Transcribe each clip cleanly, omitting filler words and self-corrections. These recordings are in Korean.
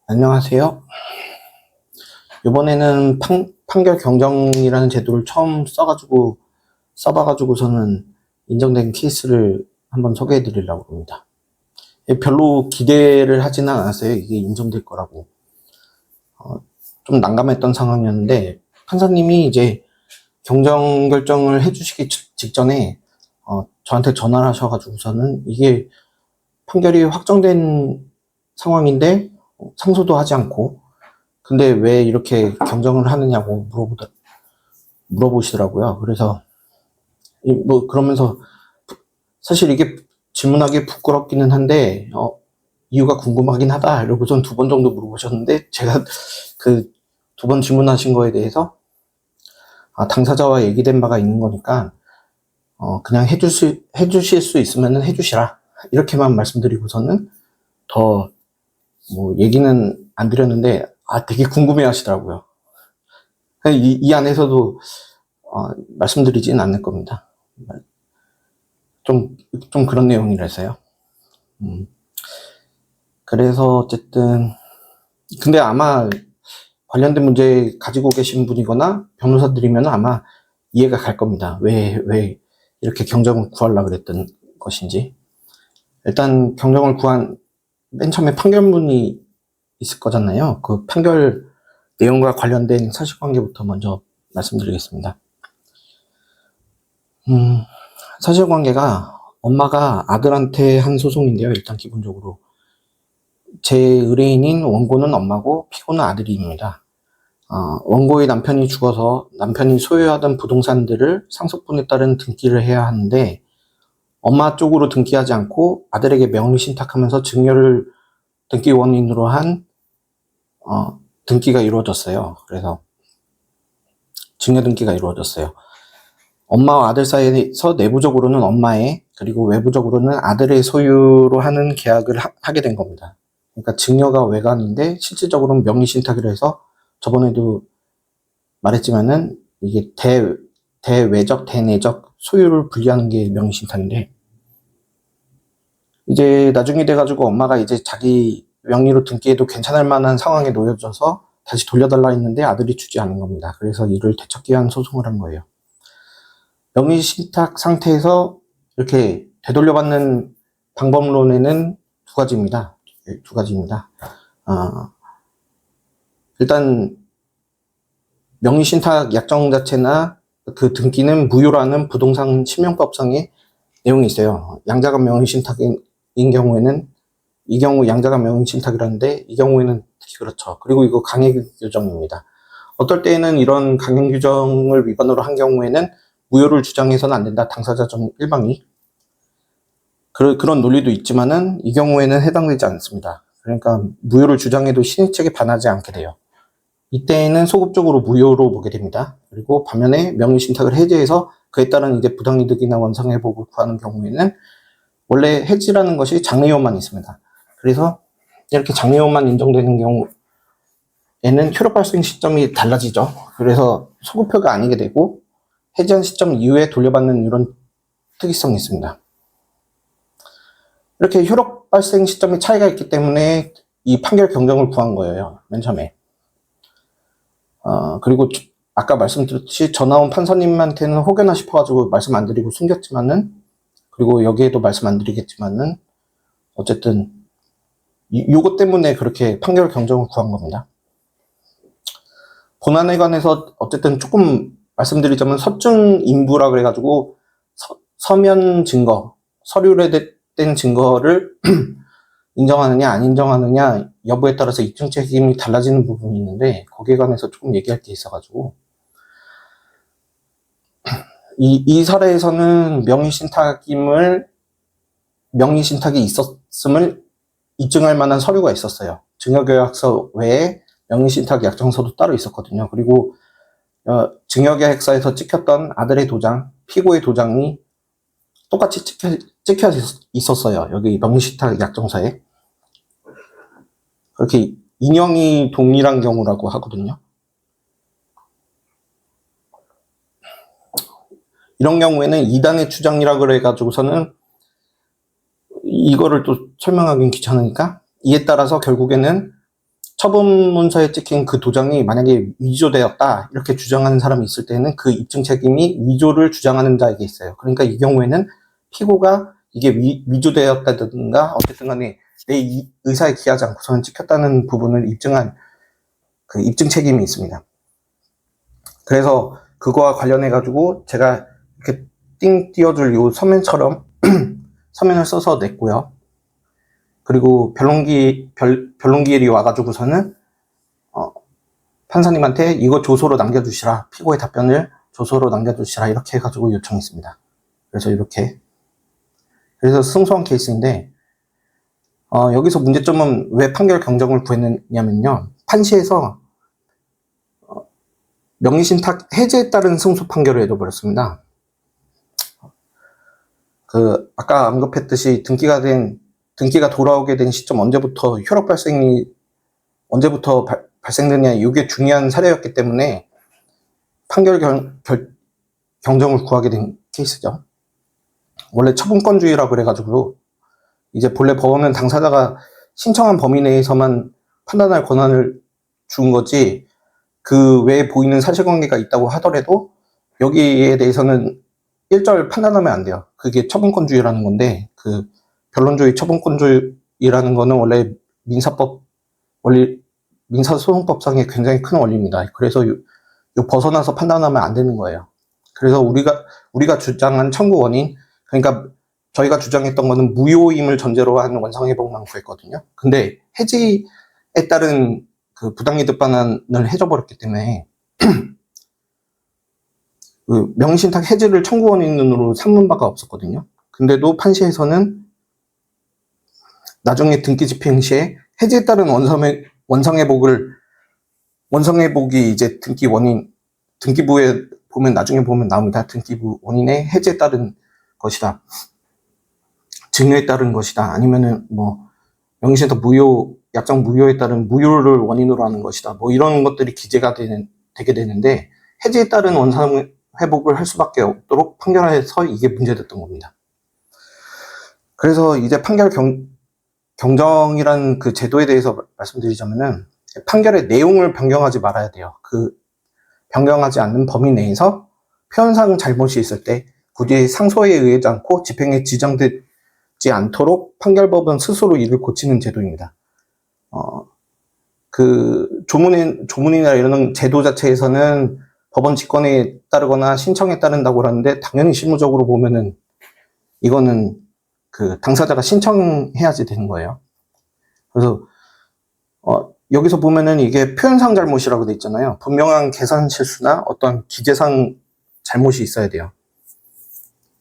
안녕하세요. 이번에는 판결 경정이라는 제도를 처음 써봐가지고서는 인정된 케이스를 한번 소개해 드리려고 합니다. 별로 기대를 하지는 않았어요. 이게 인정될 거라고. 좀 난감했던 상황이었는데, 판사님이 이제 경정 결정을 해주시기 직전에, 저한테 전화를 하셔가지고서는 이게 판결이 확정된 상황인데, 상소도 하지 않고, 근데 왜 이렇게 경정을 하느냐고 물어보시더라고요. 그래서, 그러면서, 사실 이게 질문하기 부끄럽기는 한데, 이유가 궁금하긴 하다. 이러고선 2번 정도 물어보셨는데, 제가 그 2번 질문하신 거에 대해서, 당사자와 얘기된 바가 있는 거니까, 그냥 해주실 수 있으면 해주시라. 이렇게만 말씀드리고서는 얘기는 안 드렸는데, 되게 궁금해 하시더라고요. 이 안에서도, 말씀드리진 않을 겁니다. 좀 그런 내용이라서요. 그래서 어쨌든, 근데 아마 관련된 문제 가지고 계신 분이거나 변호사들이면 아마 이해가 갈 겁니다. 왜 이렇게 경정을 구하려고 그랬던 것인지. 일단 경정을 구한 맨 처음에 판결문이 있을 거잖아요. 그 판결 내용과 관련된 사실관계부터 먼저 말씀드리겠습니다. 사실관계가 엄마가 아들한테 한 소송인데요. 일단 기본적으로 제 의뢰인인 원고는 엄마고 피고는 아들입니다. 원고의 남편이 죽어서 남편이 소유하던 부동산들을 상속분에 따른 등기를 해야 하는데 엄마 쪽으로 등기하지 않고 아들에게 명의신탁하면서 증여를 등기 원인으로 한 등기가 이루어졌어요. 그래서 증여 등기가 이루어졌어요. 엄마와 아들 사이에서 내부적으로는 엄마의 그리고 외부적으로는 아들의 소유로 하는 계약을 하게 된 겁니다. 그러니까 증여가 외관인데 실질적으로는 명의신탁이라 해서 저번에도 말했지만은 이게 대외적, 대내적 소유를 분리하는 게 명의신탁인데 이제 나중에 돼가지고 엄마가 이제 자기 명의로 등기해도 괜찮을 만한 상황에 놓여져서 다시 돌려달라 했는데 아들이 주지 않은 겁니다. 그래서 이를 되찾기 위한 소송을 한 거예요. 명의신탁 상태에서 이렇게 되돌려받는 방법론에는 두 가지입니다. 일단 명의신탁 약정 자체나 그 등기는 무효라는 부동산 신명법상의 내용이 있어요. 양자간 명의신탁인 경우에는 이 경우 양자간 명의신탁이라는데 이 경우에는 특히 그렇죠. 그리고 이거 강행 규정입니다. 어떨 때에는 이런 강행 규정을 위반으로 한 경우에는 무효를 주장해서는 안 된다. 당사자 좀 일방이. 그런 논리도 있지만은 이 경우에는 해당되지 않습니다. 그러니까 무효를 주장해도 신의책에 반하지 않게 돼요. 이때에는 소급적으로 무효로 보게 됩니다. 그리고 반면에 명의신탁을 해지해서 그에 따른 이제 부당이득이나 원상회복을 구하는 경우에는 원래 해지라는 것이 장래효만 있습니다. 그래서 이렇게 장래효만 인정되는 경우에는 효력 발생 시점이 달라지죠. 그래서 소급효가 아니게 되고 해지한 시점 이후에 돌려받는 이런 특이성이 있습니다. 이렇게 효력 발생 시점에 차이가 있기 때문에 이 판결 경정을 구한 거예요. 맨 처음에. 그리고 아까 말씀드렸듯이 전화 온 판사님한테는 혹여나 싶어가지고 말씀 안 드리고 숨겼지만은, 그리고 여기에도 말씀 안 드리겠지만은, 어쨌든, 요것 때문에 그렇게 판결 경정을 구한 겁니다. 본안에 관해서 어쨌든 조금 말씀드리자면 서증 인부라 그래가지고, 서면 증거, 서류에 된 증거를 인정하느냐 안 인정하느냐 여부에 따라서 입증 책임이 달라지는 부분이 있는데 거기에 관해서 조금 얘기할 게 있어가지고 이 사례에서는 명의신탁이 있었음을 입증할 만한 서류가 있었어요. 증여계약서 외에 명의신탁 약정서도 따로 있었거든요. 그리고 증여계약서에서 찍혔던 아들의 도장, 피고의 도장이 똑같이 찍혀 있었어요. 여기 명의신탁 약정서에. 그렇게 인형이 동일한 경우라고 하거든요. 이런 경우에는 2단의 추정이라 그래가지고서는 이거를 또 설명하기는 귀찮으니까 이에 따라서 결국에는 처분 문서에 찍힌 그 도장이 만약에 위조되었다 이렇게 주장하는 사람이 있을 때는 그 입증 책임이 위조를 주장하는 자에게 있어요. 그러니까 이 경우에는 피고가 이게 위조되었다든가 어쨌든 간에 내 의사에 기하지 않고서는 찍혔다는 부분을 입증한 그 입증 책임이 있습니다. 그래서 그거와 관련해 가지고 제가 이렇게 띵 띄워줄 요 서면처럼 서면을 써서 냈고요. 그리고 변론기일이 와가지고서는 판사님한테 이거 조서로 남겨주시라, 피고의 답변을 조서로 남겨주시라 이렇게 해가지고 요청했습니다. 그래서 이렇게 그래서 승소한 케이스인데 여기서 문제점은 왜 판결 경정을 구했냐면요, 판시에서 명의신탁 해제에 따른 승소 판결을 해줘버렸습니다. 그 아까 언급했듯이 등기가 돌아오게 된 시점 언제부터 혈압 발생이 언제부터 발생되냐 이게 중요한 사례였기 때문에 판결 경정을 구하게 된 케이스죠. 원래 처분권주의라고 그래가지고 이제 본래 법원은 당사자가 신청한 범위 내에서만 판단할 권한을 준 거지 그 외에 보이는 사실관계가 있다고 하더라도 여기에 대해서는 일절 판단하면 안 돼요. 그게 처분권주의라는 건데 그 변론주의, 처분권주의라는 거는 원래 민사소송법상의 굉장히 큰 원리입니다. 그래서 요 벗어나서 판단하면 안 되는 거예요. 그래서 우리가 주장한 청구 원인, 그러니까 저희가 주장했던 거는 무효임을 전제로 한 원상회복만 구했거든요. 근데 해지에 따른 그 부당이득 반환을 해줘버렸기 때문에 그 명의신탁 해지를 청구 원인으로 삼는 바가 없었거든요. 근데도 판시에서는 나중에 등기 집행 시에 해지에 따른 원상회복이 이제 등기부에 보면 나중에 보면 나옵니다. 등기부 원인의 해지에 따른 것이다, 증여에 따른 것이다, 아니면은 뭐 명의신탁 약정 무효에 따른 무효를 원인으로 하는 것이다, 뭐 이런 것들이 기재가 되게 되는데 해지에 따른 원상회복을 할 수밖에 없도록 판결해서 이게 문제됐던 겁니다. 그래서 이제 판결 경정이란 그 제도에 대해서 말씀드리자면은 판결의 내용을 변경하지 말아야 돼요. 그 변경하지 않는 범위 내에서 표현상 잘못이 있을 때 굳이 상소에 의하지 않고 집행에 지정되지 않도록 판결법은 스스로 이를 고치는 제도입니다. 그 조문이나 이런 제도 자체에서는 법원 직권에 따르거나 신청에 따른다고 하는데 당연히 실무적으로 보면은 이거는 그 당사자가 신청해야지 되는 거예요. 그래서 여기서 보면은 이게 표현상 잘못이라고 돼 있잖아요. 분명한 계산 실수나 어떤 기재상 잘못이 있어야 돼요.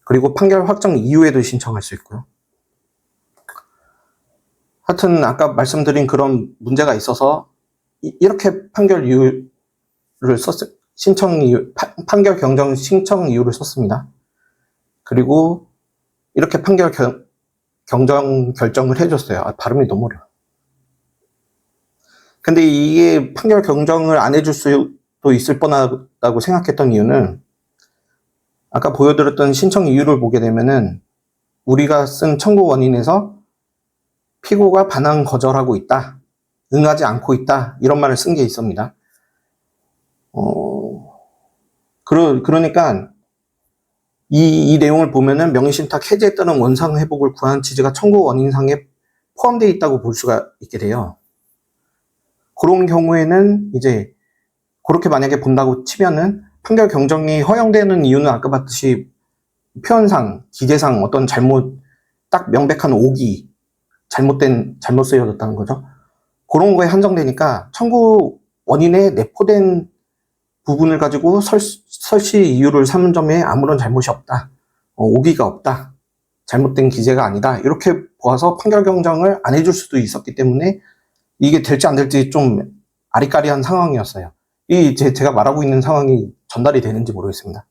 그리고 판결 확정 이후에도 신청할 수 있고요. 하여튼 아까 말씀드린 그런 문제가 있어서 이렇게 판결 이유를 판결 경정 신청 이유를 썼습니다. 그리고 이렇게 판결 경정 결정을 해줬어요. 발음이 너무 어려워. 근데 이게 판결 경정을 안 해줄 수도 있을 뻔하다고 생각했던 이유는 아까 보여드렸던 신청 이유를 보게 되면은 우리가 쓴 청구 원인에서 피고가 반환 거절하고 있다, 응하지 않고 있다, 이런 말을 쓴 게 있습니다. 그러니까 이 내용을 보면은 명의신탁 해제에 따른 원상회복을 구하는 취지가 청구 원인상에 포함되어 있다고 볼 수가 있게 돼요. 그런 경우에는 이제 그렇게 만약에 본다고 치면은 판결 경정이 허용되는 이유는 아까 봤듯이 표현상, 기재상 어떤 딱 명백한 오기, 잘못 쓰여졌다는 거죠. 그런 거에 한정되니까 청구 원인에 내포된 부분을 가지고 설시 이유를 삼은 점에 아무런 잘못이 없다, 오기가 없다, 잘못된 기재가 아니다, 이렇게 보아서 판결 경정을 안 해줄 수도 있었기 때문에 이게 될지 안 될지 좀 아리까리한 상황이었어요. 제가 말하고 있는 상황이 전달이 되는지 모르겠습니다.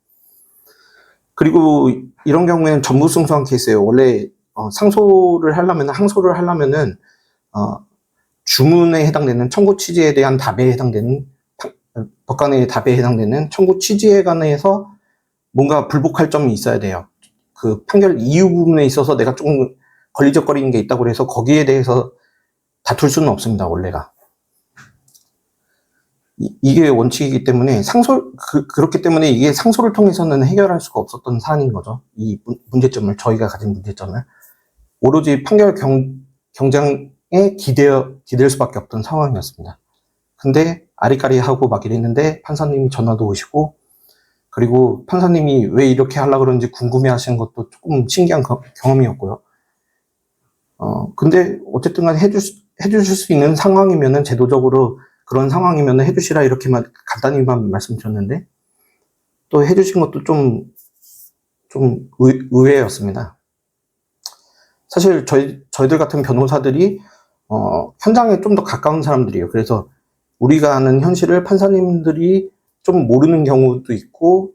그리고 이런 경우에는 전무승소한 케이스예요. 원래 항소를 하려면은 주문에 해당되는 청구 취지에 대한 답에 해당되는 법관의 답에 해당되는 청구 취지에 관해서 뭔가 불복할 점이 있어야 돼요. 그 판결 이유 부분에 있어서 내가 조금 걸리적거리는 게 있다고 해서 거기에 대해서 다툴 수는 없습니다, 원래가. 이게 원칙이기 때문에 그렇기 때문에 이게 상소를 통해서는 해결할 수가 없었던 사안인 거죠. 이 문제점을, 저희가 가진 문제점을. 오로지 판결 경장에 기댈 수밖에 없던 상황이었습니다. 근데 아리까리하고 막 이랬는데 판사님이 전화도 오시고, 그리고 판사님이 왜 이렇게 하려고 그러는지 궁금해 하시는 것도 조금 신기한 경험이었고요. 근데 어쨌든 간에 해주실 수 있는 상황이면은, 제도적으로 그런 상황이면은 해주시라 이렇게만 간단히만 말씀드렸는데, 또 해주신 것도 좀 의외였습니다. 사실 저희들 같은 변호사들이 현장에 좀 더 가까운 사람들이에요. 그래서 우리가 아는 현실을 판사님들이 좀 모르는 경우도 있고,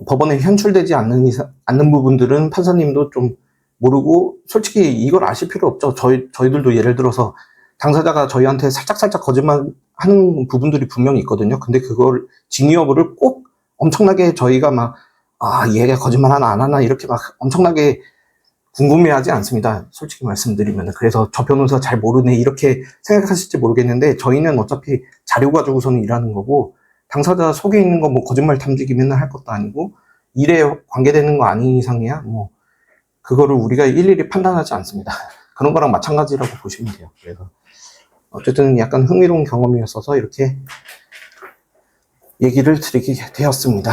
법원에 현출되지 않는 부분들은 판사님도 좀 모르고, 솔직히 이걸 아실 필요 없죠. 저희들도 예를 들어서 당사자가 저희한테 살짝 거짓말 하는 부분들이 분명히 있거든요. 근데 그걸 징의 여부를 꼭 엄청나게 저희가 막, 얘가 거짓말 하나 안 하나 이렇게 막 엄청나게 궁금해하지 않습니다. 솔직히 말씀드리면. 그래서 저 변호사 잘 모르네 이렇게 생각하실지 모르겠는데, 저희는 어차피 자료 가지고서는 일하는 거고, 당사자 속에 있는 거 뭐 거짓말 탐지기 맨날 할 것도 아니고, 일에 관계되는 거 아닌 이상이야 뭐 그거를 우리가 일일이 판단하지 않습니다. 그런 거랑 마찬가지라고 보시면 돼요. 그래서 어쨌든 약간 흥미로운 경험이었어서 이렇게 얘기를 드리게 되었습니다.